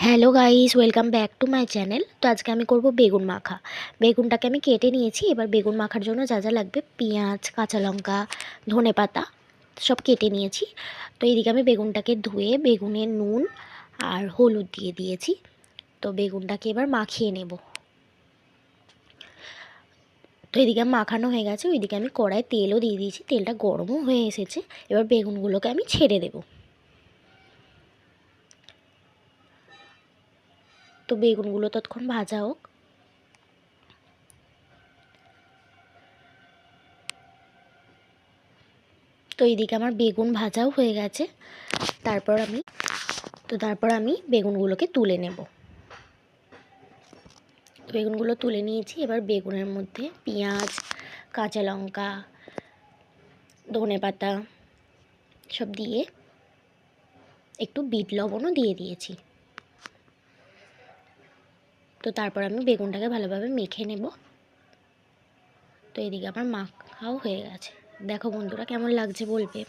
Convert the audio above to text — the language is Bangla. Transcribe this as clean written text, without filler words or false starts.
Hello guys, welcome back to my channel. তো আজকে আমি করব বেগুন মাখা। বেগুনটাকে আমি কেটে নিয়েছি। এবার বেগুন মাখার জন্য যা যা লাগবে, পেঁয়াজ, কাঁচা লঙ্কা, ধনেপাতা সব কেটে নিয়েছি। তো এইদিকে আমি বেগুনটাকে ধুয়ে বেগুনে নুন আর হলুদ দিয়ে দিয়েছি। তো বেগুনটাকে এবার মাখিয়ে নেব। তো এদিকে মাখানো হয়ে গেছে। ওইদিকে আমি কড়াই তেলও দিয়ে দিয়েছি, তেলটা গরমও হয়ে এসেছে। এবার বেগুনগুলোকে আমি ছেড়ে দেবো। তো বেগুনগুলো ততক্ষণ ভাজা হোক। তো এইদিকে আমার বেগুন ভাজাও হয়ে গেছে। তারপর আমি বেগুনগুলোকে তুলে নেব। বেগুনগুলো তুলে নিয়েছি। এবার বেগুনের মধ্যে পেঁয়াজ, কাঁচা লঙ্কা, ধনেপাতা সব দিয়ে একটু বিট লবণও দিয়ে দিয়েছি। তো তারপর আমি বেগুনটাকে ভালোভাবে মেখে নেব। তো এদিকে আমার মাখাও হয়ে গেছে। দেখো বন্ধুরা, কেমন লাগছে বলবে।